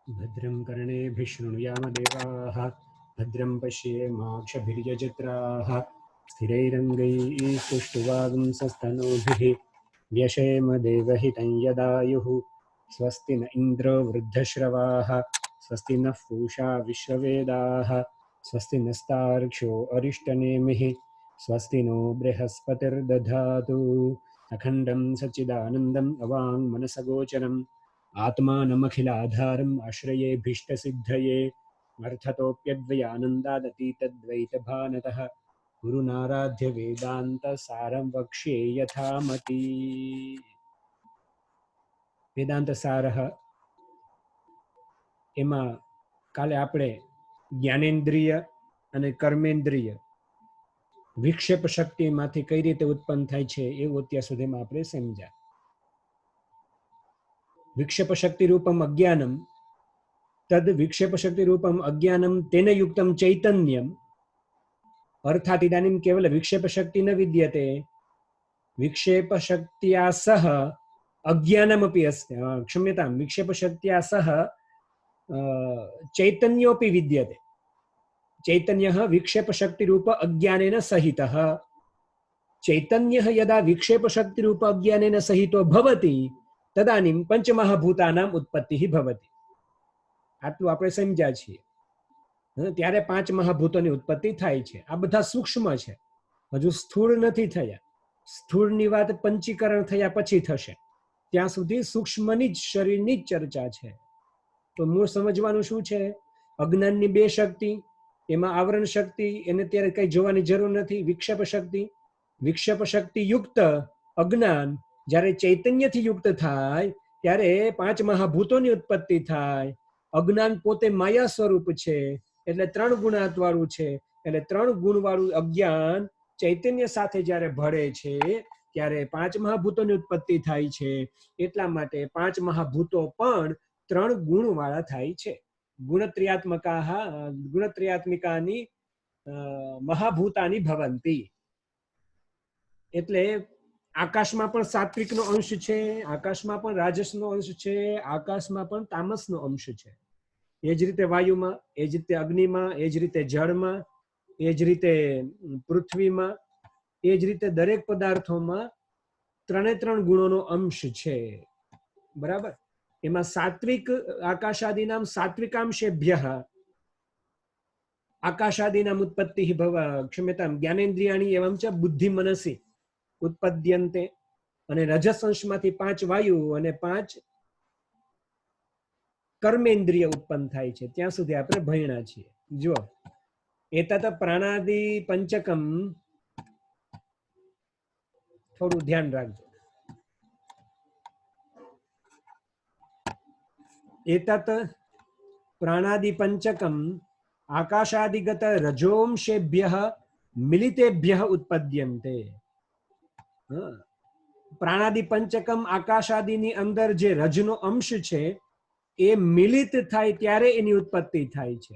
भद्रं कर्णेभिः शृणुयामदेवाः भद्रं पश्येमाक्षभिर्यजत्राः स्थिरैरङ्गैः सुष्ठुवागुंसस्तनूभिः व्यशेम देवहितं यदायुः स्वस्ति न इन्द्रो वृद्धश्रवाः स्वस्ति नः पूषा विश्ववेदाः स्वस्ति नस्तार्क्ष्यो अरिष्टनेमिः स्वस्ति नो बृहस्पतिर्दधातु अखण्डं सच्चिदानन्दम् अवाङ्मनसगोचरम् आत्मानमखिलाधारम् आश्रयेऽभीष्टसिद्धये अर्थतोऽप्यद्वयानन्दादतीतद्वैतभानतः गुरुनाराध्य वेदान्तसारं वक्ष्ये यथामति। વેદાંત સારહ એમાં કાલે આપણે જ્ઞાનેન્દ્રિય અને કર્મેન્દ્રિય વિક્ષેપ શક્તિમાંથી કઈ રીતે ઉત્પન્ન થાય છે એવું અત્યાર સુધીમાં આપણે સમજ્યા. વિક્ષેપ શક્તિ રૂપમ અજ્ઞાનમ તદ વિક્ષેપ શક્તિ રૂપમ અજ્ઞાનમ તેન યુક્તમ ચૈતન્યમ अर्थात इदानीं केवल विक्षेप शक्ति न विद्यते विक्षेप शक्त्या सह अज्ञानमपि अस्ति क्षम्यतां विक्षेप शक्त्या सह चैतन्योऽपि विद्यते चैतन्यः विक्षेप शक्ति रूप अज्ञानेन सहितः चैतन्यः यदा विक्षेप शक्ति रूप अज्ञानेन सहितो भवति तदानीं पंचमहाभूतानां उत्पत्तिः भवति. आटલું આપણે સમજ્યા છીએ. ત્યારે પાંચ મહાભૂતોની ઉત્પત્તિ થાય છે. આ બધા સૂક્ષ્મ છે, હજુ સ્થૂળ નથી થયા. સ્થૂળની વાત પંચીકરણ થયા પછી થશે. ત્યાં સુધી સૂક્ષ્મની જ શરીરની જ ચર્ચા છે. તો મૂળ સમજવાનું શું છે? અજ્ઞાનની બે શક્તિ, એમાં આવરણ શક્તિ, એને ત્યારે કઈ જોવાની જરૂર નથી. વિક્ષેપ શક્તિ યુક્ત અજ્ઞાન જ્યારે ચૈતન્યથી યુક્ત થાય ત્યારે પાંચ મહાભૂતોની ઉત્પત્તિ થાય. અજ્ઞાન પોતે માયા સ્વરૂપ છે એટલે ત્રણ ગુણાત વાળું છે, એટલે ત્રણ ગુણ વાળું અજ્ઞાન ચૈતન્ય સાથે જ્યારે ભળે છે ત્યારે પાંચ મહાભૂતોની ઉત્પત્તિ થાય છે. એટલા માટે પાંચ મહાભૂતો પણ ત્રણ ગુણ વાળા થાય છે. ગુણત્રયાત્મિકાની મહાભૂતાની ભવંતી. એટલે આકાશમાં પણ સાત્વિકનો અંશ છે, આકાશમાં પણ રાજસનો અંશ છે, આકાશમાં પણ તામસનો અંશ છે. એ જ રીતે વાયુમાં, એ જ રીતે અગ્નિમાં, એ જ રીતે જળમાં, એ જ રીતે પૃથ્વીમાં, એ જ રીતે દરેક પદાર્થોમાં ત્રણે ત્રણ ગુણોનો અંશ છે. બરાબર? એમાં સાત્વિક આકાશાદિનામ સાત્વિકાંશેભ્યઃ આકાશાદિનામ ઉત્પત્તિ ક્ષમ્યતામ જ્ઞાનેન્દ્રિયાણી એવં ચ બુદ્ધિ મનસી ઉત્પદ્યન્તે. અને રજસ અંશમાંથી પાંચ વાયુ અને પાંચ કર્મેન્દ્રિય ઉત્પન્ન થાય છે. ત્યાં સુધી આપણે ભણ્યા છીએ. જો એતત પ્રાણાદિ પંચકમ, થોડું ધ્યાન રાખજો. એતત પ્રાણાદિ પંચકમ આકાશાદિગત રજોંશેભ્યઃ મિલિતેભ્યઃ ઉત્પદ્યન્તે. પ્રાણાદિ પંચકમ આકાશાદિની અંદર જે રજનો અંશ છે એ મિલિત થાય ત્યારે એની ઉત્પત્તિ થાય છે.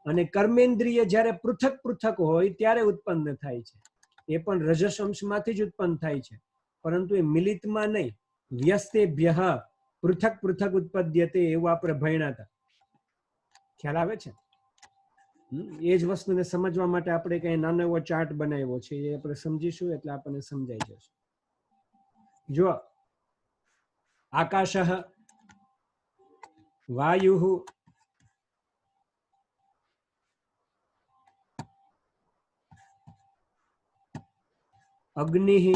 અને કર્મેન્દ્રિય જ્યારે પૃથક પૃથક હોય ત્યારે ઉત્પન્ન થાય છે. એ પણ રજસ અંશમાંથી જ ઉત્પન્ન થાય છે, પરંતુ એ મિલિતમાં નહીં. વ્યસ્તેભ્યઃ પૃથક પૃથક ઉત્પદ્યતે એવું આપણે ભણ્યા હતા. ખ્યાલ આવે છે? એ જ વસ્તુને સમજવા માટે આપણે કઈ નાનો એવો ચાર્ટ બનાવ્યો છે, એ આપણે સમજીશું એટલે આપણને સમજાઈ જશે. જો આકાશઃ વાયુઃ અગ્નિઃ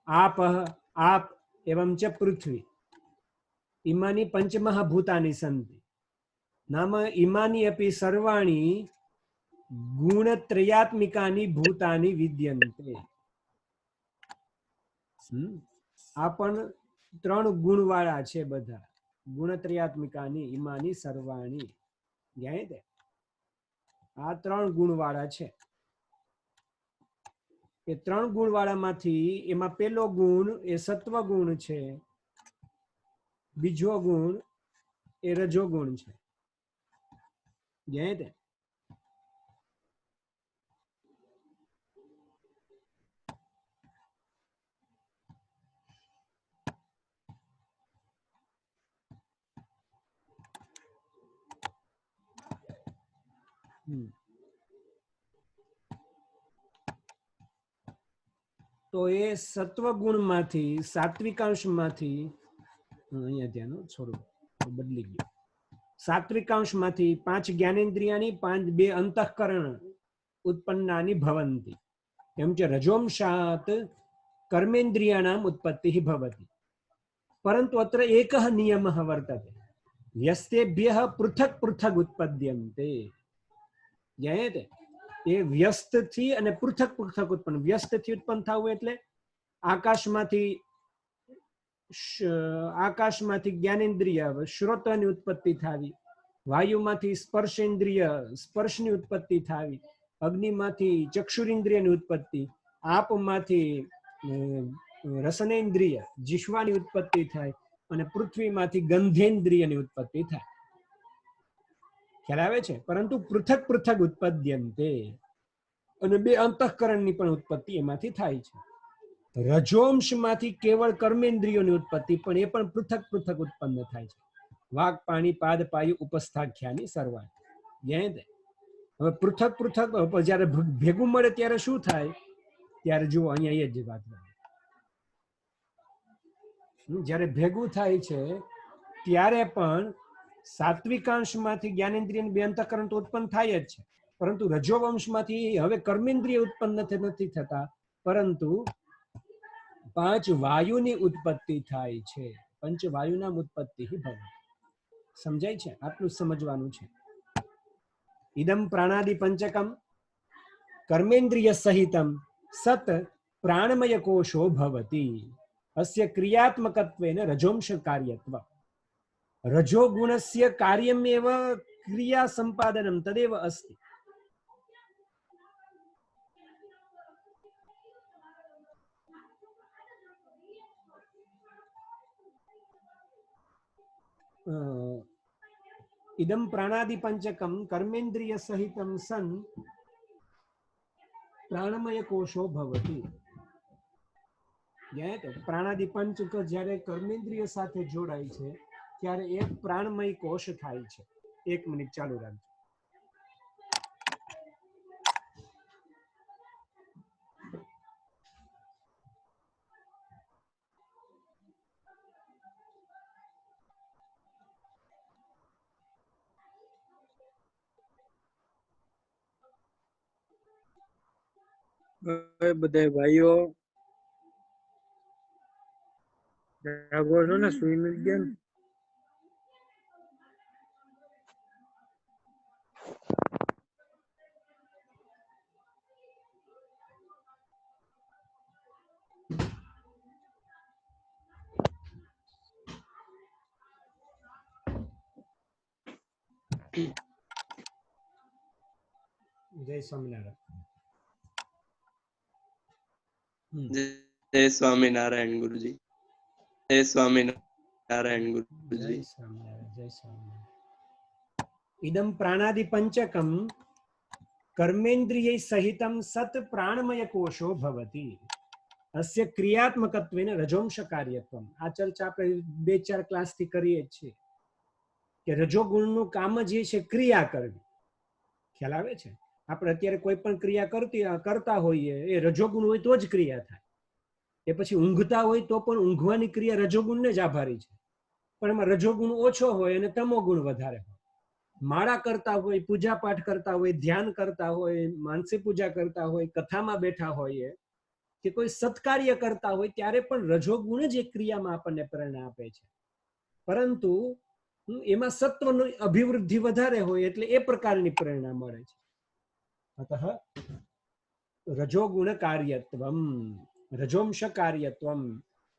આપઃ આપ એવં ચ પૃથ્વી ઇમાની પંચમહાભૂતાની સંતિ નામ ઇમાની અપી સર્વાણી ગુણત્રયાત્મિકાની ભૂતાની વિદ્યન્તે. આ પણ ત્રણ ગુણ વાળા છે બધા. ગુણત્રયાત્મિકાની ઇમાની સર્વાણી, આ ત્રણ ગુણ વાળા છે. એ ત્રણ ગુણ વાળામાંથી એમાં પેલો ગુણ એ સત્વ ગુણ છે, બીજો ગુણ એ રજો ગુણ છે. તો એ સત્વગુણ માંથી સાત્વિકાંશ માંથી અહીંયા ધ્યાન થોડું બદલી ગયું. સાત્વિકાંશ માંથી 5 જ્ઞાનેન્દ્રિયાની 2 અંતઃકરણ ઉત્પન્નાની ભવંતિ. એમ છે રજોંશાત કર્મેન્દ્રિયાણામ ઉત્પત્તિઃ ભવતિ. પરંતુ અત્ર એકઃ નિયમઃ વર્તતે વ્યસ્તેભ્યઃ પૃથક પૃથક ઉત્પદ્યન્તે. જ્ઞાયતે એ વ્યસ્ત થી અને પૃથક પૃથક ઉત્પન્ન. વ્યસ્ત થી ઉત્પન્ન થવું એટલે આકાશમાંથી જ્ઞાનેન્દ્રિય શ્રોતની ઉત્પત્તિ થાવી, વાયુમાંથી સ્પર્શેન્દ્રિય સ્પર્શની ઉત્પત્તિ થાવી, અગ્નિમાંથી ચક્ષુરેન્દ્રિયની ઉત્પત્તિ, આપમાંથી રસનેન્દ્રિય જીહ્વાની ઉત્પત્તિ થાય અને પૃથ્વીમાંથી ગંધેન્દ્રિયની ઉત્પત્તિ થાય. ખ્યાલ આવે છે? પરંતુ પૃથક પૃથક ઉત્પદ્યન્તે અને 2 અંતઃકરણની પણ ઉત્પત્તિ એમાંથી થાય છે. રજોંશમાંથી કેવળ કર્મેન્દ્રિયોની ઉત્પત્તિ પણ એ પણ પૃથક પૃથક ઉત્પન્ન થાય છે. વાક પાણી પાદ પાયુ ઉપસ્થાખ્યાની સર્વાણી. હવે પૃથક પૃથક જયારે ભેગું મળે ત્યારે શું થાય? ત્યારે જુઓ અહીંયા એ જ વાત. જયારે ભેગું થાય છે ત્યારે પણ સાત્વિકાંશમાંથી જ્ઞાનેન્દ્રિયની 2 અંતઃકરણ તો ઉત્પન્ન થાય જ છે, પરંતુ રજોવંશમાંથી હવે કર્મેન્દ્રિય ઉત્પન્ન નથી થતા, પરંતુ 5 વાયુની ઉત્પત્તિ થાય છે. પંચ વાયુના ઉત્પત્તિ ભવે. સમજાય છે? આટલું સમજવાનું છે. ઇદમ પ્રાણાદિ પંચકમ કર્મેન્દ્રિય સહિતમ સત પ્રાણમય કોશો ભવતિ અસ્ય ક્રિયાત્મકત્વેન રજોંશ કાર્યત્વ. રજોગુણસ્ય કાર્યમેવ ક્રિયા સંપાદનમ તદેવ અસ્તિ. ઇદમ પ્રાણાદિ પંચકમ કર્મેન્દ્રિય સહિતમ સન પ્રાણમય કોશો ભવતિ. પ્રાણાદિ પંચક જ્યારે કર્મેન્દ્રિય સાથે જોડાય છે ત્યારે એક પ્રાણમય કોશ થાય છે. 1 મિનિટ ચાલુ રાખજો. બધા ભાઈઓ જાગો છો ને? સુઈ નથી ગયા ને? જય સ્વામિનારાયણ. જય સ્વામિનારાયણ ગુરુજી. જય સ્વામિનારાયણ ગુરુજી. જય સ્વામિનારાયણ. જય સ્વામિનારાયણ. ઇદમ પ્રાણાદિ પંચકમ કર્મેન્દ્રિય સહિતમ સત પ્રાણમય કોશો ભવતિ અસ્ય ક્રિયાત્મકત્વેન રજોંશ કાર્યત્વમ. આ ચર્ચા આપણે 2-4 ક્લાસથી કરીએ છીએ કે રજોગુણનું કામ જ છે ક્રિયા કરવી. ખ્યાલ આવે છે? આપણે અત્યારે કોઈ પણ ક્રિયા કરતા હોઈએ એ રજોગુણ હોય તો જ ક્રિયા થાય. એ પછી ઊંઘતા હોય તો પણ ઊંઘવાની ક્રિયા રજોગુણને જ આભારી છે, પણ એમાં રજોગુણ ઓછો હોય અને તમોગુણ વધારે હોય. માળા કરતા હોય, પૂજા પાઠ કરતા હોય, ધ્યાન કરતા હોય, માનસી પૂજા કરતા હોય, કથામાં બેઠા હોઈએ કે કોઈ સત્કાર્ય કરતા હોય ત્યારે પણ રજોગુણ જ એક ક્રિયામાં આપણને પ્રેરણા આપે છે. પરંતુ એમાં સત્વની અભિવૃદ્ધિ વધારે હોય એટલે એ પ્રકારની પ્રેરણા મળે છે. અતઃ રજોગુણ કાર્યત્વમ રજોંશ કાર્યત્વમ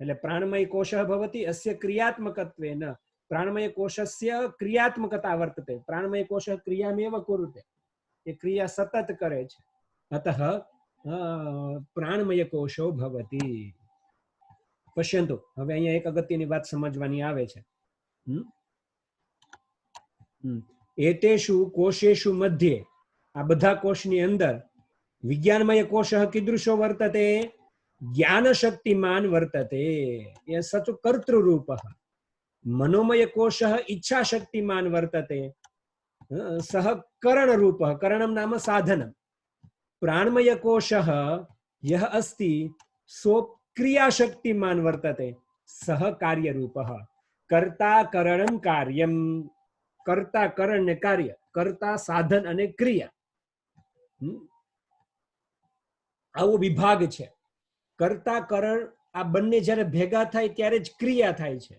એટલે પ્રાણમય કોશઃ ભવતિ અસ્ય ક્રિયાત્મકત્વેન. પ્રાણમય કોશસ્ય ક્રિયાત્મકતા વર્તતે. પ્રાણમય કોશઃ ક્રિયામેવ કુરુતે. એ ક્રિયા સતત કરે છે. અતઃ પ્રાણમય કોશો ભવતિ. પશ્યંતુ, હવે અહીંયા એક અગત્યની વાત સમજવાની આવે છે. એતેષુ કોશેષુ મધ્યે, આ બધા કોષની અંદર વિજ્ઞાનમય કોશઃ કીદૃશો વર્તતે? જ્ઞાન શક્તિમાન વર્તતે. એ સચુ કર્તૃરૂપઃ. મનોમય કોશઃ ઈચ્છા શક્તિમાન વર્તતે. सः करणरूपः, करणं नाम साधनं। प्राणमयकोशः यः अस्ति सो क्रियाशक्तिमान् वर्तते, सः कार्यरूपः। कर्ता करणं कार्यं, कर्ता करण ने कार्य, कर्ता साधन અને ક્રિયા, આવો વિભાગ છે। કર્તા કરણ આ બંને જ્યારે ભેગા થાય ત્યારે જ ક્રિયા થાય છે।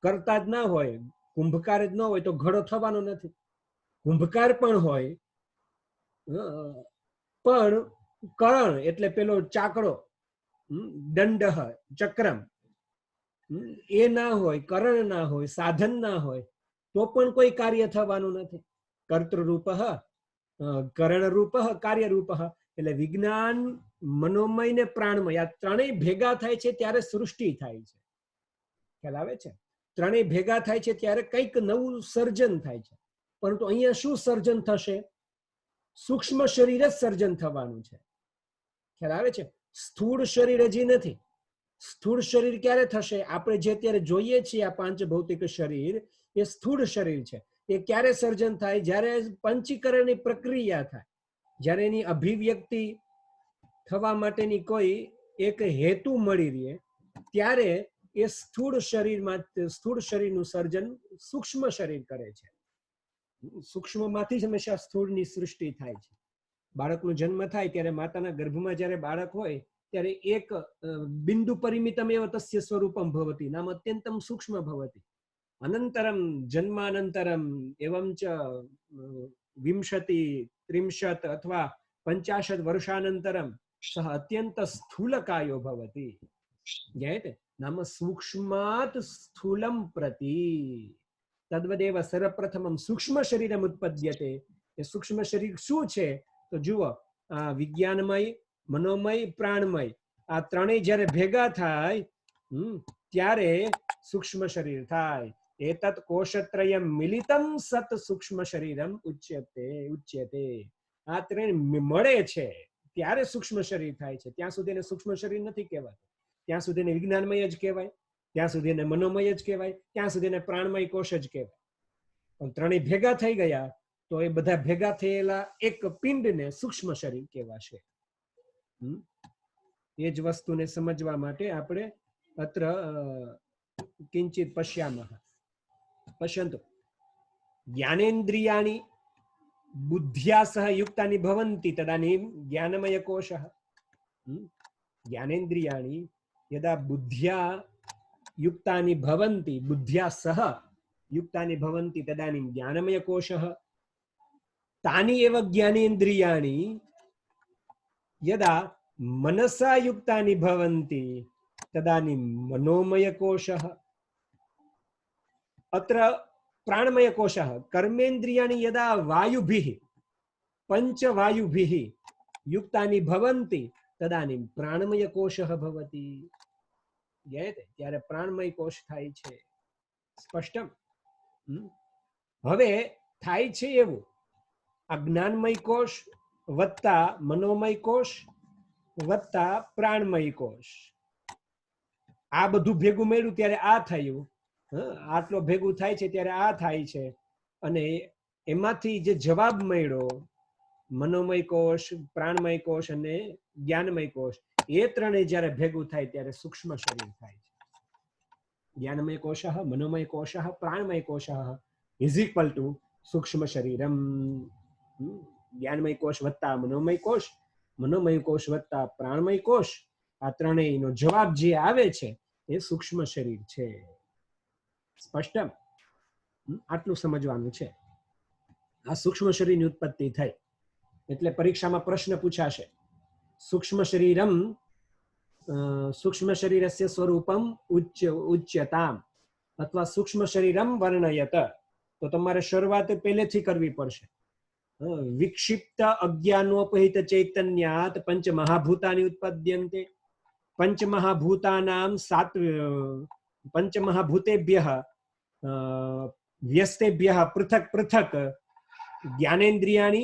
કર્તા જ ના હોય, કુંભકાર જ ન હોય તો ઘડો થવાનો નથી। કુંભકાર પણ હોય પણ કરણ એટલે પેલો ચાકડો, દંડ, ચક્રમ, એ ના હોય, કરણ ના હોય, સાધન ના હોય તો પણ કોઈ કાર્ય થવાનું નથી। કર્તૃરૂપઃ, કરણરૂપઃ, કાર્યરૂપઃ। એટલે વિજ્ઞાન, મનોમય ને પ્રાણમય આ ત્રણેય ભેગા થાય છે ત્યારે સૃષ્ટિ થાય છે। ખ્યાલ આવે છે? ત્રણેય ભેગા થાય છે ત્યારે કંઈક નવું સર્જન થાય છે। પરંતુ અહીંયા શું સર્જન થશે? સૂક્ષ્મ શરીર જ સર્જન થવાનું છે। ખ્યાલ આવે છે? સ્થૂળ શરીર હજી નથી। સ્થૂળ શરીર ક્યારે થશે? આપણે જે અત્યારે જોઈએ છીએ આ પાંચ ભૌતિક શરીર, એ સ્થૂળ શરીર છે। એ ક્યારે સર્જન થાય? જ્યારે પંચીકરણની પ્રક્રિયા થાય, જ્યારે એની અભિવ્યક્તિ થવા માટેની કોઈ એક હેતુ મળી રહે, ત્યારે એ સ્થૂળ શરીરમાં, સ્થૂળ શરીરનું સર્જન સૂક્ષ્મ શરીર કરે છે। સૂક્ષ્મમાંથી જ હંમેશા સ્થૂળની સૃષ્ટિ થાય છે। બાળકનો જન્મ થાય ત્યારે માતાના ગર્ભમાં જ્યારે બાળક હોય ત્યારે એક બિંદુ પરિમિતમ એવ તસ્ય સ્વરૂપમ ભવતી નામ અત્યંતમ સૂક્ષ્મ ભવતી, અનંતરમ જન્માનંતરમ એવં ચ 20, 30 અથવા 50 વર્ષાનંતરમ સહ અત્યંત સ્થૂલકાયો ભવતી। જ્ઞાયતે નામ સૂક્ષ્માત સ્થૂલમ પ્રતિ તદ્વદેવ સર્વપ્રથમમ સૂક્ષ્મ શરીરમ ઉત્પદ્યતે। એ સૂક્ષ્મ શરીર શું છે? તો જુઓ, આ વિજ્ઞાનમય, મનોમય, પ્રાણમય આ ત્રણેય જ્યારે ભેગા થાય ત્યારે સૂક્ષ્મ શરીર થાય। એતત કોશત્રયમ મિલિતમ સત સૂક્ષ્મ શરીરમ ઉચ્યતે। આ ત્રણ મળે છે ત્યારે સૂક્ષ્મ શરીર થાય છે। ત્યાં સુધી એને સૂક્ષ્મ શરીર નથી કહેવાતું, ત્યાં સુધી એને વિજ્ઞાનમય જ કહેવાય, ત્યાં સુધી એને મનોમય જ કહેવાય, ત્યાં સુધી એને પ્રાણમય કોશ જ કહેવાય। પણ ત્રણેય ભેગા થઈ ગયા તો એ બધા ભેગા થયેલા એક પિંડને સૂક્ષ્મ શરીર કહેવાશે। એ જ વસ્તુને સમજવા માટે આપણે અત્ર કિંચિત પશ્યામઃ। પશ્યन्तु, જ્ઞાનેન્દ્રિયાણિ બુદ્ધ્યા સહ યુક્તાની ભવન્તિ તદાનીમ જ્ઞાનમય કોશઃ। જ્ઞાનેન્દ્રિયાણિ યદા બુદ્ધ્યા યુક્તાની ભવન્તિ, બુદ્ધ્યા સહ યુક્તાની ભવન્તિ તદાનીમ જ્ઞાનમય કોશઃ। તાની એવ જ્ઞાનેન્દ્રિયાણિ યદા મનસા યુક્તાની ભવન્તિ તદાનીમ મનોમય કોશઃ। અત્ર પ્રાણમય કોશઃ કર્મેન્દ્રિયાણિ યદા વાયુભિઃ, પંચવાયુભિઃ યુક્તાની ભવન્તિ તદાનીમ પ્રાણમય કોશઃ ભવતિ। ત્યારે પ્રાણમય કોશ થાય છે। સ્પષ્ટમ? હવે થાય છે એવું, આ જ્ઞાનમય કોશ વત્તા મનોમય કોશ વત્તા પ્રાણમય કોશ, આ બધું ભેગું મળ્યું ત્યારે આ થયું। આટલો ભેગું થાય છે ત્યારે આ થાય છે, અને એમાંથી જે જવાબ મળ્યો મનોમય કોશ, પ્રાણમય કોશ અને જ્ઞાનમય કોશ, એ ત્રણે જ્યારે ભેગું થાય ત્યારે સૂક્ષ્મ શરીર થાય છે। જ્ઞાનમય કોશઃ, મનોમય કોશઃ, પ્રાણમય કોશઃ ઇઝ ઇક્વલ ટુ સૂક્ષ્મ શરીરમ। જ્ઞાનમય કોશ વત્તા મનોમય કોશ, મનોમય કોશ વત્તા પ્રાણમય કોશ, આ ત્રણેયનો જવાબ જે આવે છે એ સૂક્ષ્મ શરીર છે। સ્પષ્ટ? આટલું સમજવાનું છે। આ સૂક્ષ્મ શરીરની ઉત્પત્તિ થઈ એટલે પરીક્ષામાં પ્રશ્ન પૂછાશે, સૂક્ષ્મ શરીરમ સૂક્ષ્મ શરીરસ્ય સ્વરૂપમ ઉચ્યતામ અથવા સૂક્ષ્મ શરીરમ વર્ણયત। તો તમારે શરૂઆત પહેલેથી કરવી પડશે। વિક્ષિપ્ત અજ્ઞાનોપહિત ચૈતન્યાત પંચ મહાભૂતાની ઉત્પદ્યન્તે। પંચમહાભૂતાનામ પંચમહાભૂતેભ્યઃ વ્યસ્તેભ્યઃ પૃથક પૃથક જ્ઞાનેન્દ્રિયાણિ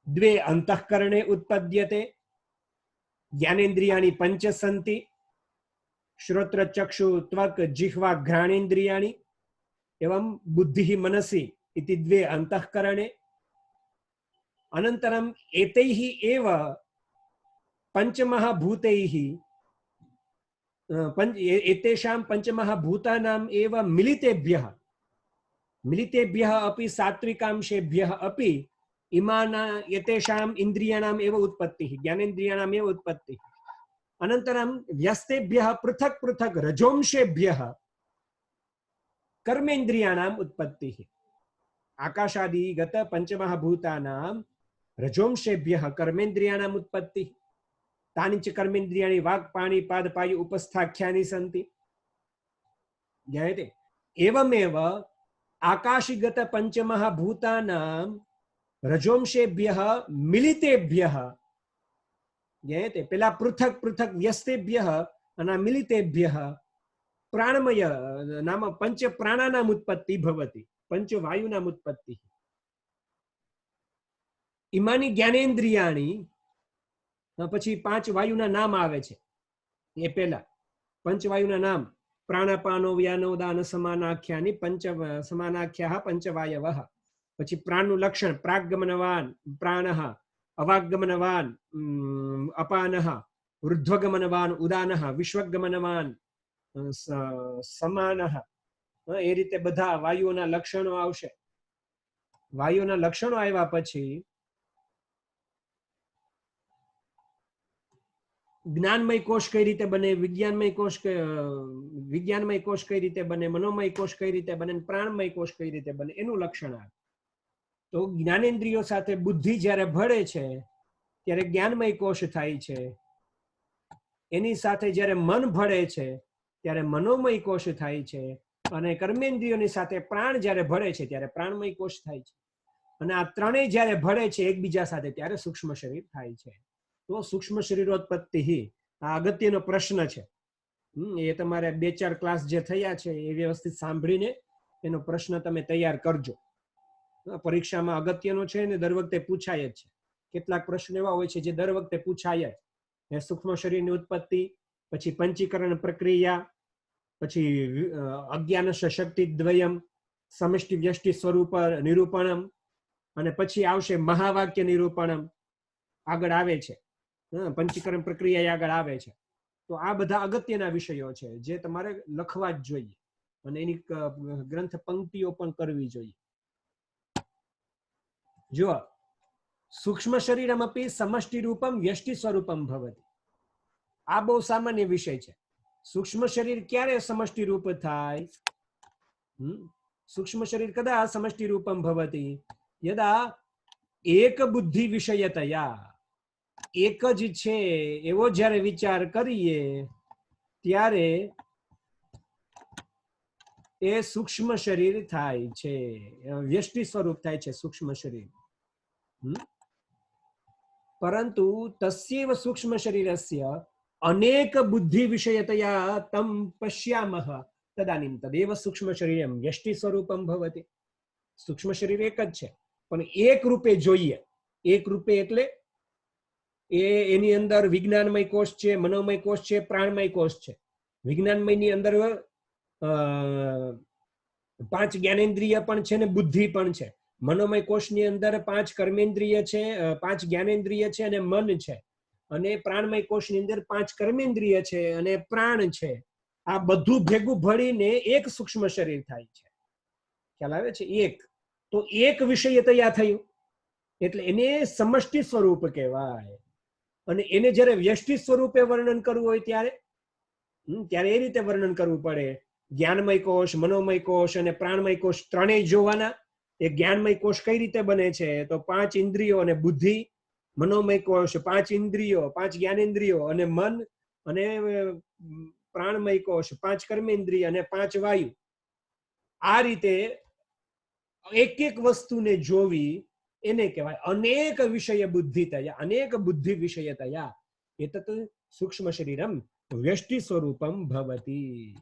દ્વે અંતઃકરણે ઉત્પદ્યતે। જ્ઞાનેન્દ્રિયાણિ પંચ સંતિ, શ્રોત્ર ચક્ષુ ત્વક જીહ્વા ઘ્રાણેન્દ્રિયાણિ એવં બુદ્ધિ મનસી ઇતિ દ્વે અંતઃકરણે। अनन्तरम् एतैः एव पञ्चमहाभूतैः एतेषां पञ्चमहाभूतानाम् एव मिलितेभ्यः अपि सात्विकांशेभ्यः अपि एतेषाम् इन्द्रियाणाम् एव उत्पत्तिः, ज्ञानेन्द्रियाणाम् एव उत्पत्तिः। अनन्तरं व्यस्तेभ्यः पृथक् पृथक् रजोंशेभ्यः कर्मेन्द्रियाणाम् उत्पत्तिः। आकाशादिगत पञ्चमहाभूतानां रजोंशेभ्यः कर्मेन्द्रियाणाम् उत्पत्तिः। तानि च कर्मेन्द्रियाणि वाक् पाणि पाद पायु उपस्थाख्यानि सन्ति। ज्ञायते? एवमेव आकाशिगत पञ्चमहाभूतानां रजोंशेभ्यः मिलितेभ्यः, ज्ञायते, पेला पृथक् पृथक् व्यस्तेभ्यः मिलितेभ्यः प्राणमय नाम पंच प्राणानाम् उत्पत्तिः भवति, पंचवायुनाम् उत्पत्तिः। इमानि ज्ञानेन्द्रियाणि પછી પાંચ વાયુના નામ આવે છે એ પહેલા પંચવાયુના નામ પ્રાણાપાનો વ્યાનો દાન સમાનાખ્યાની સમાનાખ્યાઃ પંચવાયવઃ। પછી પ્રાણનું લક્ષણ પ્રાગગમનવાન પ્રાણઃ, અવાગમનવાન અપાનઃ, ઊર્ધ્વગમનવાન ઉદાનઃ, વિશ્વગમનવાન સમાનઃ। એ રીતે બધા વાયુઓના લક્ષણો આવશે। વાયુઓના લક્ષણો આવ્યા પછી જ્ઞાનમય કોષ કઈ રીતે બને, વિજ્ઞાનમય કોષ કઈ રીતે બને, મનોમય કોષ કઈ રીતે બને, પ્રાણમય કોષ કઈ રીતે બને, એનું લક્ષણ આવે। તો જ્ઞાનેન્દ્રિયો સાથે બુદ્ધિ જ્યારે ભળે છે ત્યારે જ્ઞાનમય કોષ થાય છે, એની સાથે જ્યારે મન ભળે છે ત્યારે મનોમય કોષ થાય છે, અને કર્મેન્દ્રિયોની સાથે પ્રાણ જ્યારે ભળે છે ત્યારે પ્રાણમય કોષ થાય છે, અને આ ત્રણેય જ્યારે ભળે છે એકબીજા સાથે ત્યારે સૂક્ષ્મ શરીર થાય છે। તો સૂક્ષ્મ શરીરોત્પત્તિ આ અગત્યનો પ્રશ્ન છે। એ તમારે 2-4 ક્લાસ જે થયા છે એ વ્યવસ્થિત સાંભળીને એનો પ્રશ્ન તમે તૈયાર કરજો। પરીક્ષામાં અગત્યનો છે ને દર વખતે પૂછાય જ છે। કેટલાક પ્રશ્નો એવા હોય છે જે દર વખતે પૂછાય જ। સૂક્ષ્મ શરીરની ઉત્પત્તિ, પછી પંચીકરણ પ્રક્રિયા, પછી અજ્ઞાનશ શક્તિ દ્વયમ, સમષ્ટિ વ્યષ્ટિ સ્વરૂપ નિરૂપણમ, અને પછી આવશે મહાવાક્ય નિરૂપણમ, આગળ આવે છે। પંચીકરણ પ્રક્રિયા આગળ આવે છે। તો આ બધા અગત્યના વિષયો છે જે તમારે લખવા જ જોઈએ અને એની ગ્રંથ પંક્તિઓ પણ કરવી જોઈએ। જો સૂક્ષ્મ શરીરમપી સમષ્ટિ રૂપમ વ્યષ્ટિ સ્વરૂપમ ભવતિ, આ બહુ સામાન્ય વિષય છે। સૂક્ષ્મ શરીર ક્યારે સમષ્ટિ રૂપ થાય? સૂક્ષ્મ શરીર કદા સમષ્ટિ રૂપમ ભવતિ? યદા એક બુદ્ધિ વિષયતયા, એક જ છે એવો જ્યારે વિચાર કરીએ ત્યારે એ સૂક્ષ્મ શરીર થાય છે, વ્યષ્ટિ સ્વરૂપ થાય છે સૂક્ષ્મ શરીર। પરંતુ તસ્યૈવ સૂક્ષ્મ શરીરસ્ય અનેક બુદ્ધિ વિષયતયા તમ પશ્યામઃ તદાનીમ તદેવ સૂક્ષ્મ શરીરમ વ્યષ્ટિ સ્વરૂપમ ભવતિ। સૂક્ષ્મ શરીર એક જ છે પણ એક રૂપે જોઈએ। એક રૂપે એટલે એની અંદર વિજ્ઞાનમય કોષ છે, મનોમય કોષ છે, પ્રાણમય કોષ છે। વિજ્ઞાનમયની અંદર 5 જ્ઞાનેન્દ્રિય પણ છે ને બુદ્ધિ પણ છે। મનોમય કોષની અંદર 5 કર્મેન્દ્રિય છે, 5 જ્ઞાનેન્દ્રિય છે અને મન છે, અને પ્રાણમય કોષની અંદર 5 કર્મેન્દ્રિય છે અને પ્રાણ છે। આ બધું ભેગું ભળીને એક સૂક્ષ્મ શરીર થાય છે। ખ્યાલ આવે છે? એક તો એક વિષયતયા થયું એટલે એને સમષ્ટિ સ્વરૂપ કહેવાય। અને એને જ્યારે વ્યષ્ટિ સ્વરૂપે વર્ણન કરવું હોય ત્યારે એ રીતે વર્ણન કરવું પડે। જ્ઞાનમય કોષ, મનોમય કોષ અને પ્રાણમય કોષ ત્રણેય જોવાના। એ જ્ઞાનમય કોષ કઈ રીતે બને છે? તો 5 ઇન્દ્રિયો અને બુદ્ધિ, મનોમય કોષ 5 ઇન્દ્રિયો, 5 જ્ઞાનેન્દ્રિયો અને મન, અને પ્રાણમય કોષ 5 કર્મેન્દ્રિય અને 5 વાયુ। આ રીતે એક એક વસ્તુને જોવી એને કહેવાય અનેક વિષય બુદ્ધિતયા, અનેક બુદ્ધિ વિષયતયા એતત સૂક્ષ્મ શરીરમ વ્યષ્ટિ સ્વરૂપમ ભવતિ।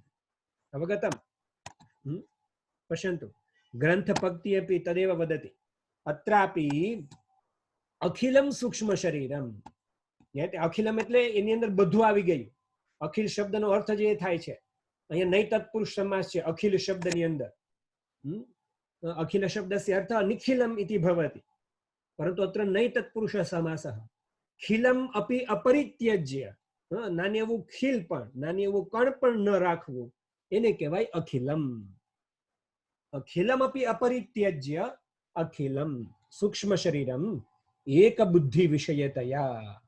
અવગતમ? પશ્યन्तु ગ્રંથ પંક્તિ અપી તદેવ વદતિ અત્રાપી અખિલમ સૂક્ષ્મ શરીરમ। અખિલમ એટલે એની અંદર બધું આવી ગયું। અખિલ શબ્દનો અર્થ જ એ થાય છે। અહીંયા નઈ તત્પુરુષ સમાસ છે અખિલ શબ્દની અંદર। અખિલ શબ્દસ્ય અર્થ નિખિલમ ઇતિ ભવતિ। परंतु अत्र नहीं तत्पुरुष समासः खिलम अपि अपरित्यज्य नानी एवं खिल पण नानी एवं कण पण न राखવું એને કહેવાય અખિલમ અખિલમ अपि अपरित्यज्य અખિલમ સૂક્ષ્મ શરીરમ એક બુદ્ધિ વિષયતયા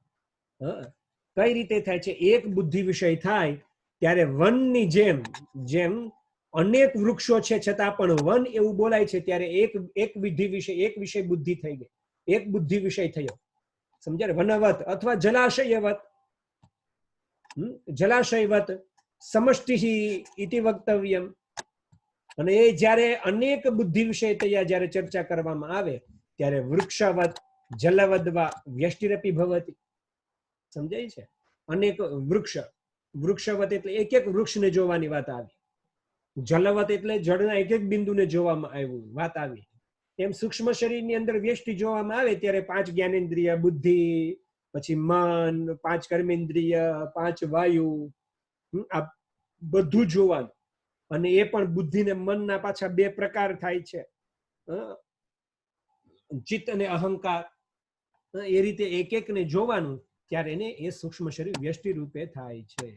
કઈ રીતે થાય છે એક બુદ્ધિ વિષય થાય ત્યારે વનની જેમ જેમ અનેક વૃક્ષો છે છતાં પણ વન એવું બોલાય છે ત્યારે એક વિષય બુદ્ધિ થઈ ગઈ એક બુદ્ધિ વિષય થયો સમજ્યા વનવત અથવા જલાશયવત જલાશયવત સમષ્ટિ ઇતિ વક્તવ્યમ અને એ જ્યારે અનેક બુદ્ધિ વિષય તૈયાર જ્યારે ચર્ચા કરવામાં આવે ત્યારે વૃક્ષવત જલવદવા વ્યષ્ટિરપી ભવતી સમજાય છે અનેક વૃક્ષવત એટલે એક એક વૃક્ષને જોવાની વાત આવી જલવત એટલે જળના એક એક બિંદુને જોવામાં આવ્યું વાત આવી એમ સૂક્ષ્મ શરીરની અંદર વ્યષ્ટિ જોવામાં આવે ત્યારે 5 જ્ઞાનેન્દ્રિય બુદ્ધિ પછી મન 5 કર્મેન્દ્રિય 5 વાયુ આ બધું જોવાનું અને એ પણ બુદ્ધિ ને મનના પાછા 2 પ્રકાર થાય છે ચિત્ત અને અહંકાર એ રીતે એક એક ને જોવાનું ત્યારે એને એ સૂક્ષ્મ શરીર વ્યષ્ટિ રૂપે થાય છે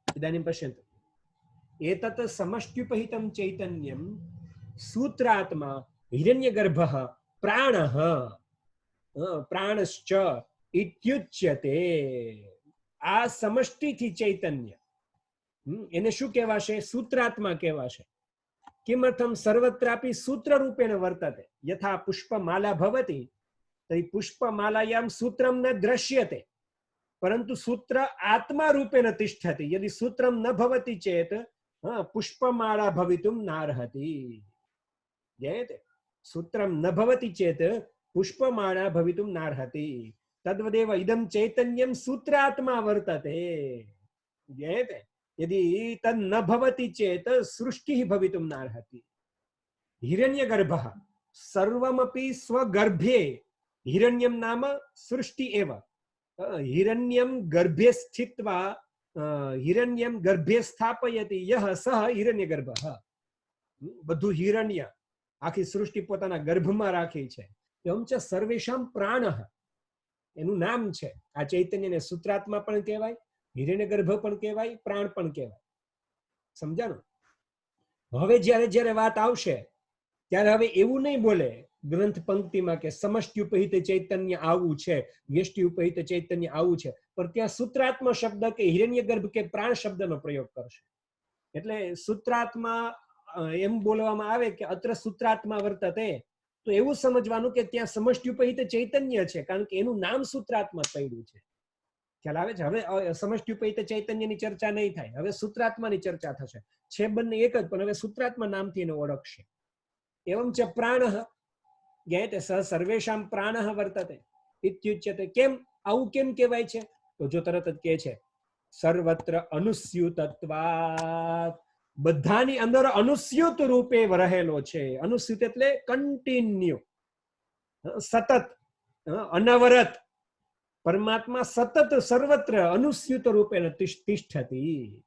ઇદાનીમ પશ્યन्तु एतत् समष्ट्युपहितं चैतन्यं सूत्रात्मा हिरण्यगर्भः प्राणः प्राणश्च इत्युच्यते આ સમષ્ટિથી ચૈતન્ય એને શું કહેવાશે સૂત્રાત્મા કહેવાશે કિમર્થમ સર્વત્રાપી સૂત્ર રૂપેણ વર્તતે યથા પુષ્પમાલા ભવતિ તરી પુષ્પમાલાયામ સૂત્રમ ન દ્રશ્યતે પરંતુ સૂત્ર આત્મા રૂપેણ તિષ્ઠતિ યદિ સૂત્રમ ન ભવતિ ચેત પુષ્પમાળા ભવિતુમ નાર્હતિ જ્ઞાયતે સૂત્રમ ન ભવતિ ચેત પુષ્પમાળા ભવિતુમ નાર્હતિ તદ્વદેવ ઇદમ ચૈતન્યમ સૂત્રાત્મા વર્તતે જ્ઞાયતે યદિ તદ ન ભવતિ ચેત સૃષ્ટિ ભવિતુમ નાર્હતિ હિરણ્યગર્ભઃ સર્વમપી સ્વગર્ભે हिरण्यम नाम सृष्टि एव हिरण्यम गर्भे स्थित्वा हिरण्यम गर्भे स्थापयति यह सह हिरण्यगर्भः બધું હિરણ્ય આખી સૃષ્ટિ પોતાના ગર્ભમાં રાખી છે એમ છે સર્વેશામ પ્રાણઃ એનું નામ છે આ ચૈતન્યને સૂત્રાત્મા પણ કહેવાય હિરણ્યગર્ભ પણ કહેવાય પ્રાણ પણ કહેવાય સમજાણું હવે જ્યારે જ્યારે વાત આવશે ત્યારે હવે એવું નહીં બોલે ગ્રંથ પંક્તિમાં કે સમષ્ટિ ચૈતન્ય આવું છે વ્યષ્ટિ ચૈતન્ય આવું છે પણ ત્યાં સૂત્રાત્મા શબ્દ કે હિરણ્યગર્ભ કે પ્રાણ શબ્દનો પ્રયોગ કરશે એટલે સૂત્રાત્મા એમ બોલવામાં આવે કે અત્ર સૂત્રાત્મા વર્તતે તો એવું સમજવાનું કે ત્યાં સમષ્ટિ ચૈતન્ય છે કારણ કે એનું નામ સૂત્રાત્મા પડ્યું છે ખ્યાલ આવે છે હવે સમષ્ટિ ચૈતન્યની ચર્ચા નહીં થાય હવે સૂત્રાત્માની ચર્ચા થશે છે બંને એક જ પણ હવે સૂત્રાત્મા નામથી એને ઓળખશે એવમ ચ પ્રાણઃ જ્ઞાયતે સર્વેશામ પ્રાણઃ વર્તતે ઇત્યુચ્યતે કેમ આવું કેમ કહેવાય છે તો જો તરત જ કહે છે સર્વત્ર અનુસ્યુતત્વાત બધાની અંદર અનુસ્યુત રૂપે રહેલો છે અનુસ્યુત એટલે કન્ટિન્યુ સતત અનવરત પરમાત્મા સતત સર્વત્ર અનુસ્યુત રૂપેણ તિષ્ઠતિ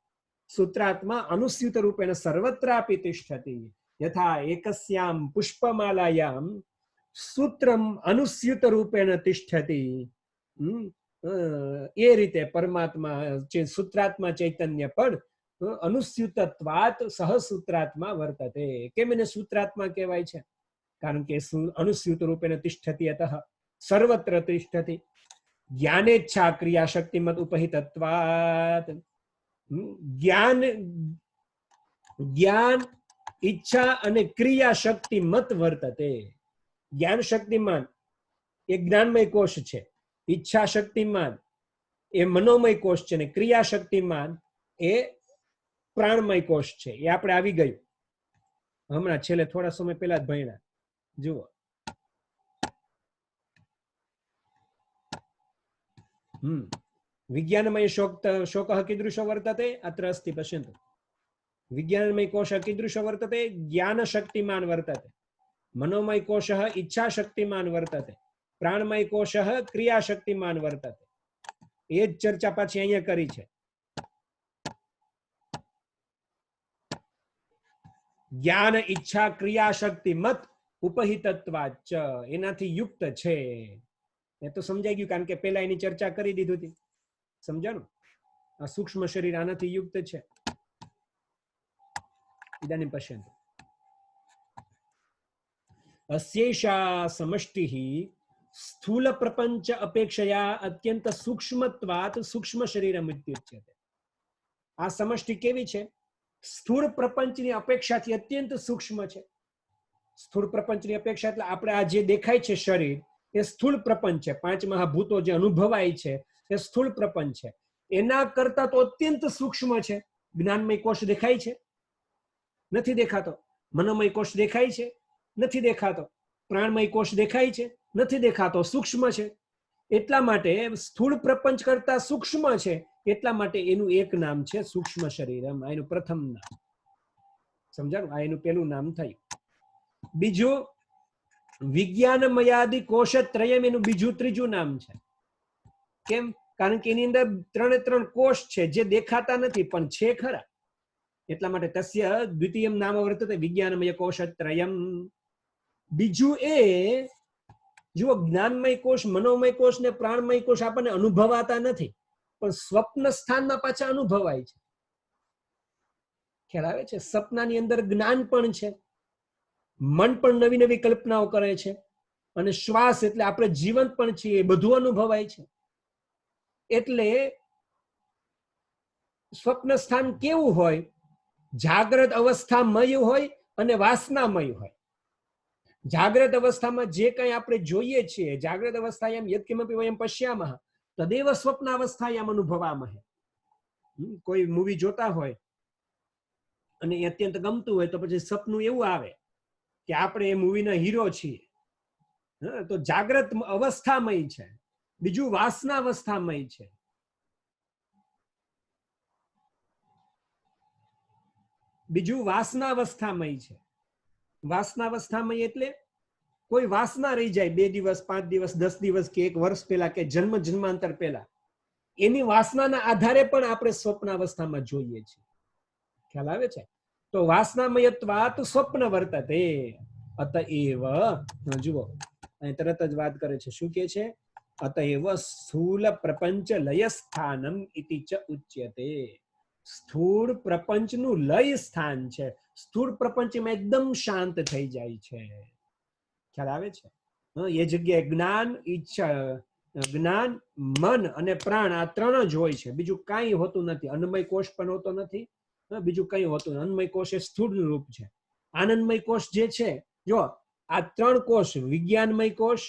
સૂત્રાત્મા અનુસ્યુત રૂપેણ સર્વત્રાપી તિષ્ઠતિ યથા એકસ્યામ પુષ્પમાલાયામ સૂત્રમ અનુસ્યુત રૂપેણ તિષ્ઠતિ એ રીતે પરમાત્મા સૂત્રાત્મા ચૈતન્ય પણ અનુસ્યુતત્વાત સહસૂત્રાત્મા વર્તતે કેમ એને સૂત્રાત્મા કહેવાય છે કારણ કે અનુસ્યુત રૂપેણ તિષ્ઠતિ અતઃ સર્વત્ર તિષ્ઠતિ જ્ઞાનેચ્છા ક્રિયા શક્તિમત ઉપહિતત્વાત જ્ઞાન ઈચ્છા અને ક્રિયા શક્તિ મત વર્તતે જ્ઞાન શક્તિમાન એ જ્ઞાનમય કોષ છે ઈચ્છા શક્તિમાન એ મનોમય કોષ છે ને ક્રિયા શક્તિમાન એ પ્રાણમય કોષ છે એ આપણે આવી ગયું હમણાં છેલ્લે થોડા સમય પહેલા જ ભણ્યા જુઓ વિજ્ઞાનમય શોક કીદૃશો વર્તતે અત્ર અસ્તિ પશ્યन्तु વિજ્ઞાનમય કોશ કીદૃશો વર્તતે જ્ઞાન શક્તિમાન વર્તતે મનોમય કોશ ઈચ્છા શક્તિમાન વર્તતે પ્રાણમય કોશ ક્રિયા શક્તિમાન વર્તતે એ જ ચર્ચા પાછી અહીંયા કરી છે જ્ઞાન ઈચ્છા ક્રિયા શક્તિ મત ઉપહિતત્વાચ એનાથી યુક્ત છે. એ તો સમજાઈ ગયું, કારણ કે પહેલા એની ચર્ચા કરી દીધી હતી. સમજાણું? આ સૂક્ષ્મ શરીર આનાથી યુક્ત છે. ઇદાનીમ પશ્યन्तु. अस्यैषा समष्टिः स्थूल प्रपंच अपेक्षया अत्यंत सूक्ष्मत्वात् सूक्ष्म शरीरम इत्युच्यते. આ સમષ્ટિ કેવી છે? સ્થૂળ પ્રપંચની અપેક્ષાથી અત્યંત સૂક્ષ્મ છે. સ્થૂળ પ્રપંચની અપેક્ષા એટલે આપણે આ જે દેખાય છે શરીર, એ સ્થૂળ પ્રપંચ છે. પાંચ મહાભૂતો જે અનુભવાય છે એ સ્થૂળ પ્રપંચ છે. એના કરતા તો અત્યંત સૂક્ષ્મ છે. જ્ઞાનમય કોષ દેખાય છે? નથી દેખાતો. મનોમય કોષ દેખાય છે? નથી દેખાતો. પ્રાણમય કોષ દેખાય છે? નથી દેખાતો. સૂક્ષ્મ છે. એટલા માટે સ્થૂળ પ્રપંચ કરતા સૂક્ષ્મ છે. એટલા માટે એનું એક નામ છે સૂક્ષ્મ શરીરમ. આ એનું પ્રથમ નામ. સમજાણું? આ એનું પેલું નામ થયું. બીજું વિજ્ઞાનમયાદિ કોષત્રયમ, એનું બીજું ત્રીજું નામ છે. કેમ? કારણ કે એની અંદર ત્રણે ત્રણ કોષ છે જે દેખાતા નથી પણ છે ખરા. એટલા માટે તસ્ય દ્વિતીયમ નામ વર્તતે વિજ્ઞાનમય કોષત્રયમ. બીજું એ જુઓ, જ્ઞાનમય કોષ, મનોમય કોષ ને પ્રાણમય કોષ આપણને અનુભવાતા નથી, પણ સ્વપ્ન સ્થાનમાં પાછા અનુભવાય છે. ખ્યાલ આવે છે? સપનાની અંદર જ્ઞાન પણ છે, મન પણ નવી નવી કલ્પનાઓ કરે છે, અને શ્વાસ એટલે આપણે જીવંત પણ છીએ, એ બધું અનુભવાય છે. એટલે સ્વપ્ન સ્થાન કેવું હોય? જાગ્રત અવસ્થામય હોય અને વાસનામય હોય. જાગ્રત અવસ્થામાં જે કંઈ આપણે જોઈએ છીએ, જાગ્રત અવસ્થાયામ યત્કિમપી વયમ પશ્યામઃ તદેવ સ્વપ્નાવસ્થાયામ અનુભવામહે. કોઈ મૂવી જોતા હોય અને એ અત્યંત ગમતું હોય તો પછી સપનું એવું આવે કે આપણે એ મૂવીના હીરો છીએ. તો જાગ્રત અવસ્થામય છે. બીજું વાસના અવસ્થામય છે. બીજું વાસના અવસ્થામય છે. વાસના અવસ્થામય એટલે કોઈ વાસના રહી જાય 2 દિવસ, 5 દિવસ, 10 દિવસ કે 1 વર્ષ પહેલા કે જન્મ જન્માંતર પહેલા, એની વાસનાના આધારે પણ આપણે સ્વપ્ન અવસ્થામાં જોઈએ છીએ. ખ્યાલ આવે છે? તો વાસનામયત્વાત સ્વપ્ન વર્તતે. અતએવ, જુઓ અહીં તરત જ વાત કરે છે. શું કે છે? અતએવ સ્થૂલ પ્રપંચ લય સ્થાનમ ઇતિ ચ ઉચ્યતે. સ્થૂળ પ્રપંચનું લય સ્થાન છે. સ્થૂળ પ્રપંચમાં એકદમ શાંત થઈ જાય છે. ખ્યાલ આવે છે? એ જગ્યાએ જ્ઞાન, ઈચ્છા, જ્ઞાન, મન અને પ્રાણ આ ત્રણ જ હોય છે. બીજું કાંઈ હોતું નથી. અન્નમય કોષ પણ હોતો નથી. બીજું કઈ હોતું નથી. અન્નમય કોષ એ સ્થૂળ રૂપ છે. આનંદમય કોષ જે છે, જો આ ત્રણ કોષ, વિજ્ઞાનમય કોષ,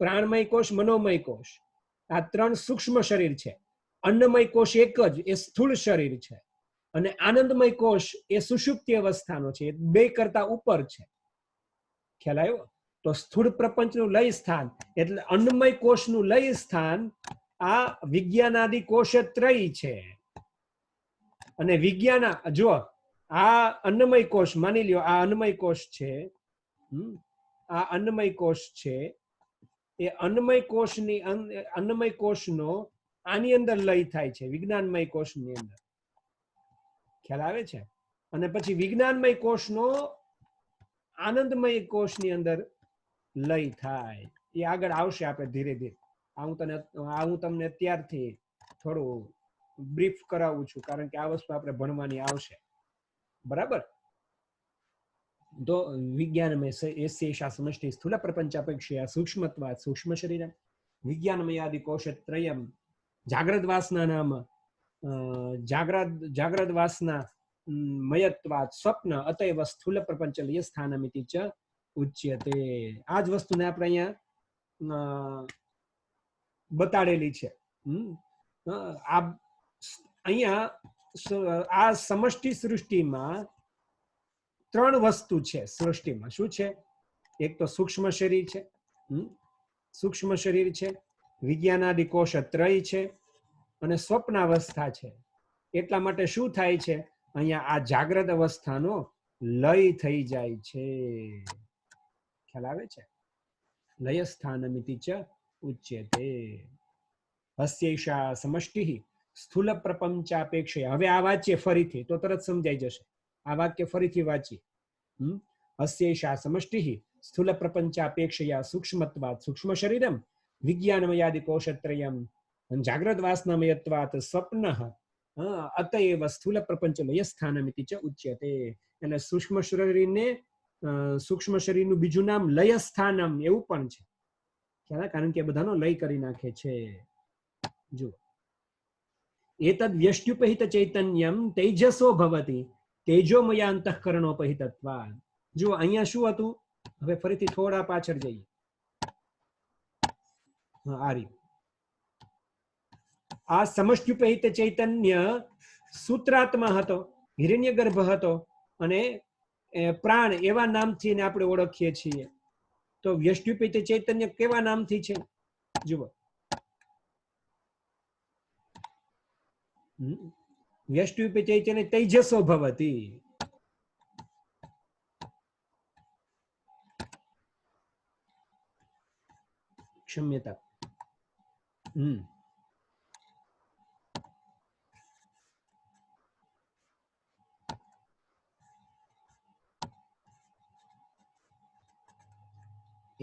પ્રાણમય કોષ, મનોમય કોષ, આ ત્રણ સૂક્ષ્મ શરીર છે. અન્નમય કોષ એક જ, એ સ્થૂળ શરીર છે. અને આનંદમય કોષ એ સુષુપ્તિ અવસ્થાનો છે. એ બે કરતા ઉપર છે. ખ્યાલ આવ્યો? તો સ્થૂળ પ્રપંચનું લય સ્થાન એટલે અન્નમય કોષનું લય સ્થાન આ વિજ્ઞાનાદિ કોષત્રય છે. અને વિજ્ઞાન, જો આ અન્નમય કોષ, માની લ્યો આ અન્નમય કોષ છે, આ અન્નમય કોષ છે. એ અન્નમય કોષની અન્નમય કોષનો આની અંદર લય થાય છે, વિજ્ઞાનમય કોષની અંદર. ખ્યાલ આવે છે? અને પછી વિજ્ઞાનમય કોષનો આનંદમય કોષની અંદર લય થાય. એ આગળ આવશે આપણે ધીરે ધીરે. હું તમને અત્યારથી થોડું બ્રીફ કરાવું છું, કારણ કે આ વસ્તુ આપણે ભણવાની આવશે. બરાબર? તો વિજ્ઞાનમય એસ્યેષા સમષ્ટિ સ્થૂલ પ્રપંચાપેક્ષયા સૂક્ષ્મત્વાत् સૂક્ષ્મ શરીરમ વિજ્ઞાનમયાદિ કોષત્રયમ જાગ્રત વાસના નામ જાગ્રત વાસના મયત્વાत् સ્વપ્ન અતએવ સ્થૂલ પ્રપંચ લય સ્થાનમિતિ ચ ઉચ્યતે. આ જ વસ્તુને આપણે અહીંયા બતાડેલી છે. અહીંયા આ સમષ્ટિ સૃષ્ટિમાં 3 વસ્તુ છે. સૃષ્ટિમાં શું છે? એક તો સૂક્ષ્મ શરીર છે, સૂક્ષ્મ શરીર છે, વિજ્ઞાનાદિ કોષત્રય છે, અને સ્વપ્નાવસ્થા છે. એટલા માટે શું થાય છે? અહીંયા આ જાગ્રત અવસ્થાનો લય થઈ જાય છે. ખ્યાલ આવે છે? લય સ્થાનમિતિ ચ ઉચ્યતે. હસ્યૈષા સમષ્ટિ સ્થૂલ પ્રપંચાપેક્ષયા. હવે આ વાંચીએ ફરીથી તો તરત સમજાઈ જશે. આ વાક્ય ફરીથી વાંચીએ. હસ્યૈષા સમષ્ટિ સ્થૂલ પ્રપંચાપેક્ષયા સૂક્ષ્મત્વાત સૂક્ષ્મ શરીરમ વિજ્ઞાનમયાદિ કોશત્રયમ જાગ્રત વાસનામયત્વાત સ્વપ્નઃ અતએવ સ્થૂલ પ્રપંચ લયસ્થાનમ ઇતિ ચ ઉચ્યતે. એટલે સૂક્ષ્મ શરીરને સૂક્ષ્મ શરીરનું બીજું નામ લયસ્થાનમ એવું પણ છે, કારણ કે બધાનો લય કરી નાખે છે. જો એતદ વ્યષ્ટ્યુપહિત ચૈતન્યમ તેજસો ભવતિ તેજોમય અંતઃકરણોપહિતત્વાદ. જો અહીંયા શું હતું, હવે ફરીથી થોડા પાછળ જઈએ. આ સમષ્ટ્યુપહિત ચૈતન્ય સૂત્રાત્મા હતો, હિરણ્યગર્ભ હતો અને પ્રાણ એવા નામથી એને આપણે ઓળખીએ છીએ. તો વ્યષ્ટ્યુપહિત ચૈતન્ય કેવા નામથી છે? જુઓ, વ્યષ્ટ્યુપહિત ચૈતન્ય તેજસો ભવતિ. ક્ષમ્યતા.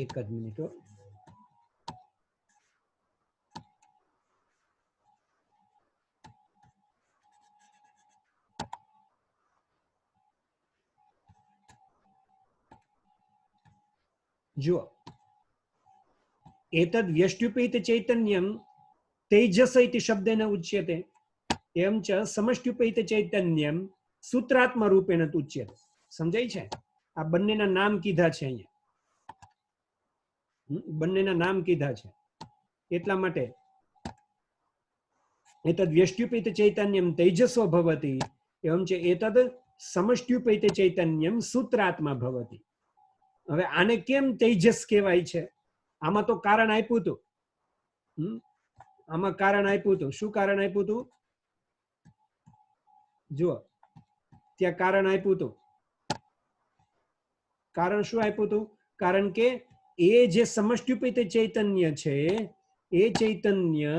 એક જ મિનિટ. જુઓ, એતદ વ્યષ્ટ્યુપહિત ચૈતન્યમ તેજસ ઇતિ શબ્દેન ઉચ્યતે એમ ચ સમષ્ટ્યુપહિત ચૈતન્યમ સૂત્રાત્મા રૂપેણ ઉચ્યતે. સમજાય છે? આ બંનેના નામ કીધા છે અહીંયા, બંનેના નામ કીધા છે. એટલા માટે એતદ વ્યષ્ટ્યુપહિત ચૈતન્યમ તેજસો ભવતિ એમ છે એતદ સમષ્ટ્યુપહિત ચૈતન્યમ સૂત્રાત્મા ભવતિ. હવે આને કેમ તેજસ કહેવાય છે? આમાં તો કારણ આપ્યું હતું. આમાં કારણ આપ્યું હતું. શું કારણ આપ્યું હતું? જુઓ, ત્યાં કારણ આપ્યું હતું. કારણ શું આપ્યું હતું? કારણ કે એ જે સમષ્ટ્યુપહિત ચૈતન્ય છે એ ચૈતન્ય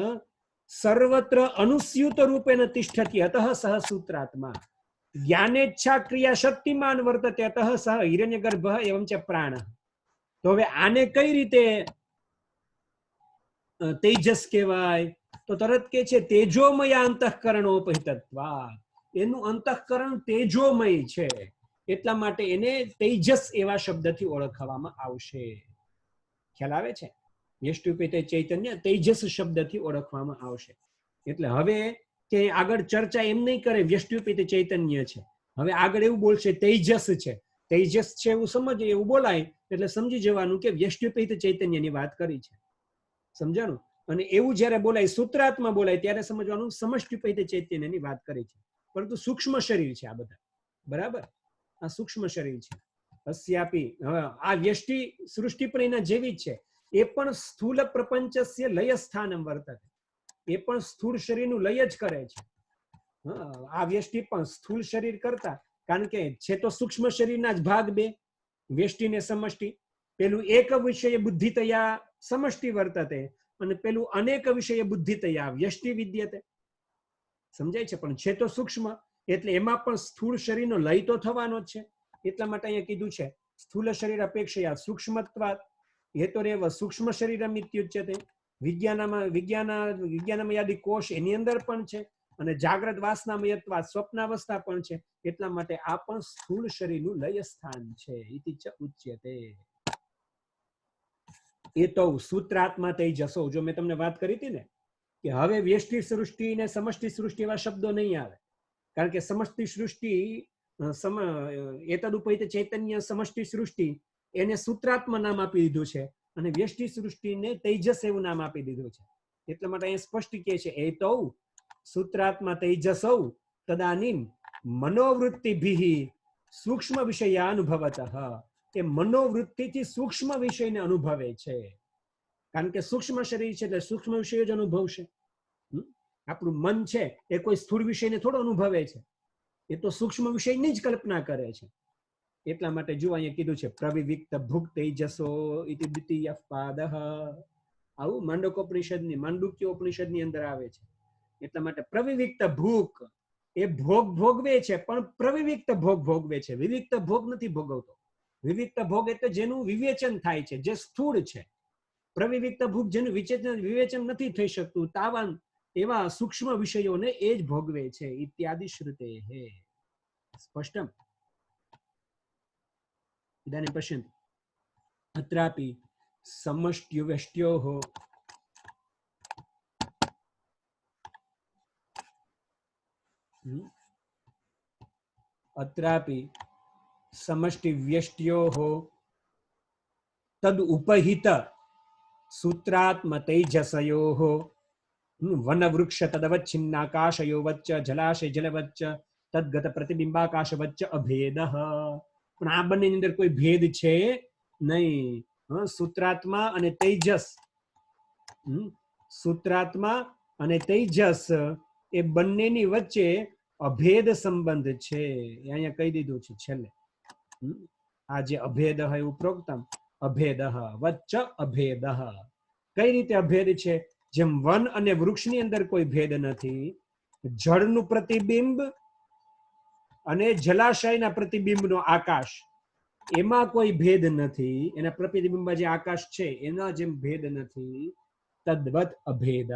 સર્વત્ર અનુસ્યુત રૂપેણ તિષ્ઠતિ અતઃ સહ સૂત્રાત્મા જ્ઞાનેચ્છા ક્રિયા શક્તિમાન વર્તતે અતઃ સહ હિરણ્યગર્ભ એવં ચ પ્રાણ. તો હવે આને કઈ રીતે તેજસ કહેવાય? તો તરત કે છે તેજોમય અંતઃકરણોપહિતત્વાत्. એનું અંતઃકરણ તેજોમય છે, એટલા માટે એને તેજસ એવા શબ્દથી ઓળખવામાં આવશે. ખ્યાલ આવે છે? વ્યષ્ટ્યુપહિત ચૈતન્ય તેજસ શબ્દથી ઓળખવામાં આવશે. એટલે હવે કે આગળ ચર્ચા એમ નહીં કરે વ્યષ્ટ્યુપહિત ચૈતન્ય છે, હવે આગળ એવું બોલશે તેજસ છે. તેજસ છે એવું સમજે, એવું બોલાય એટલે સમજી જવાનું કે વ્યષ્ટ્યુપહિત ચૈતન્યની વાત કરી છે. સમજાણું? અને એવું જ્યારે બોલાય સૂત્રાત્મા બોલાય ત્યારે સમજવાનું સમષ્ટ્યુપહિત ચૈતન્યની વાત કરી છે. પરંતુ સૂક્ષ્મ શરીર છે આ બધા, બરાબર? આ સૂક્ષ્મ શરીર છે. અસ્યાપી હવે આ વ્યષ્ટિ સૃષ્ટિ પણ એના જેવી જ છે. એ પણ સ્થૂલ પ્રપંચસ્ય લય સ્થાનમ વર્તતે. એ પણ સ્થૂળ શરીરનું લય જ કરે છે. આ વ્યષ્ટિ પણ સ્થૂળ શરીર કરતા, કારણ કે છે તો સૂક્ષ્મ શરીરના જ ભાગ બે, વ્યષ્ટિ ને સમષ્ટિ. પેલું એક વિષય બુદ્ધિતયા સમષ્ટિ વર્તતે અને પેલું અનેક વિષય બુદ્ધિતયા વ્યષ્ટિ વિદ્યતે. સમજાય છે? પણ છે તો સૂક્ષ્મ, એટલે એમાં પણ સ્થૂળ શરીરનો લય તો થવાનો જ છે. એટલા માટે અહીંયા કીધું છે સ્થૂલ શરીર અપેક્ષયા સૂક્ષ્મત્વાत् હેતોરેવ સૂક્ષ્મ શરીરમ ઇત્યુચ્યતે. વિજ્ઞાનમયાદિ કોષ એની અંદર પણ છે અને જાગ્રત વાસનામયત્વાत् સ્વપ્નાવસ્થા પણ છે. એટલા માટે આ પણ સ્થૂળ શરીરનું લય સ્થાન છે. ઇતિ ચ ઉચ્યતે. એ તો સૂત્રાત્મા તેજસો. જો મેં તમને વાત કરી હતી ને કે હવે વ્યષ્ટિ સૃષ્ટિ ને સમષ્ટિ સૃષ્ટિ એવા શબ્દો નહીં આવે, કારણ કે સમષ્ટિ સૃષ્ટિ એતદુપહિત ચૈતન્ય સમષ્ટિ સૃષ્ટિ એને સૂત્રાત્મા નામ આપી દીધું છે અને વ્યષ્ટિ સૃષ્ટિને તેજસ એવું નામ આપી દીધું છે. એટલા માટે અહીંયા સ્પષ્ટ કહે છે એતૌ સૂત્રાત્મા તેજસૌ તદાનીમ મનોવૃત્તિભિઃ સૂક્ષ્મ વિષયાનુભવતઃ. એ મનોવૃત્તિથી સૂક્ષ્મ વિષયને અનુભવે છે, કારણ કે સૂક્ષ્મ શરીર છે એટલે સૂક્ષ્મ વિષય જ અનુભવશે. આપણું મન છે એ કોઈ સ્થૂળ વિષયને થોડો અનુભવે છે, એ તો સૂક્ષ્મ વિષયની જ કલ્પના કરે છે. એટલા માટે જો અહીંયા કીધું છે પ્રવિવિક્ત ભૂક તેજસો ઇતિ દ્વિતીય પાદઃ. આવું માંડકોપનિષદની માંડુક્યોપનિષદની અંદર આવે છે. એટલા માટે પ્રવિવિક્ત ભૂક એ ભોગ ભોગવે છે, પણ પ્રવિવિક્ત ભોગ ભોગવે છે, વિવિક્ત ભોગ નથી ભોગવતો. વિવિક્ત ભોગ એટલે જેનું વિવેચન થાય છે, જે સ્થૂળ છે. પ્રવિવિક્ત ભોગ જેનું વિવેચન નથી થઈ શકતું, તાવા એવા સૂક્ષ્મ વિષયોને એ જ ભોગવે છે. ઇત્યાદિ શ્રુતે હે. સ્પષ્ટમ. ઇદાનીમ પશ્યन्तु. અत्रापि સમષ્ટ્યુવ્યષ્ટ્યોઃ अत्रापि समष्टिव्यष्ट्योः तद उपहित सूत्रात्म तेजसयोः वनवृक्ष तदवच्छिन्नाकाशयोवच्च जलाशय जलवच्च तद्गत प्रतिबिंबाकाशवच्च अभेदः. પણ આ બંનેની અંદર કોઈ ભેદ છે નહીં. સૂત્રાત્મા અને તેજસ, સૂત્રાત્મા અને તેજસ એ બંનેની વચ્ચે અભેદ સંબંધ છે. અહીંયા કહી દીધું છે છેલ્લે. આ જે અભેદ ઉપરોક્તમ અભેદ વચ્ચ અભેદ. કઈ રીતે અભેદ છે? જેમ વન અને વૃક્ષની અંદર કોઈ ભેદ નથી, જળનું પ્રતિબિંબ અને જલાશયના પ્રતિબિંબનો આકાશ, એમાં કોઈ ભેદ નથી. એના પ્રતિબિંબમાં જે આકાશ છે એના જેમ ભેદ નથી. તદ્વત અભેદ.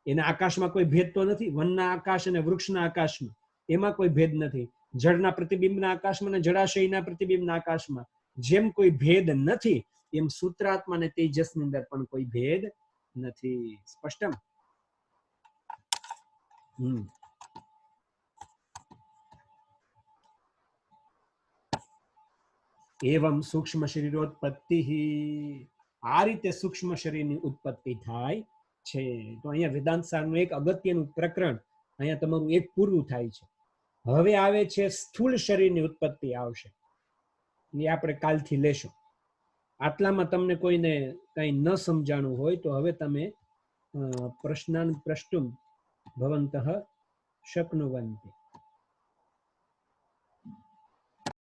એના આકાશમાં કોઈ ભેદ તો નથી. વનના આકાશ અને વૃક્ષના આકાશમાં એમાં કોઈ ભેદ નથી. જળના પ્રતિબિંબના આકાશમાં અને જળાશયના પ્રતિબિંબના આકાશમાં જેમ કોઈ ભેદ નથી, એમ સૂત્રાત્મા અને તેજસની અંદર પણ કોઈ ભેદ નથી. સ્પષ્ટમ. એવમ સૂક્ષ્મ શરીરોત્પત્તિ. આ રીતે સૂક્ષ્મ શરીરની ઉત્પત્તિ થાય છે. તો અહીંયા વેદાંત સારનું એક અગત્યનું પ્રકરણ અહીંયા તમારું એક પૂરું થાય છે. હવે આવે છે સ્થૂળ શરીરની ઉત્પત્તિ આવશે. એ આપણે કાલથી લેશું. આટલામાં તમને કોઈને કંઈ ન સમજાણું હોય તો હવે તમે પ્રશ્નાન પ્રષ્ટુમ ભવંતઃ શક્નુવન્તિ.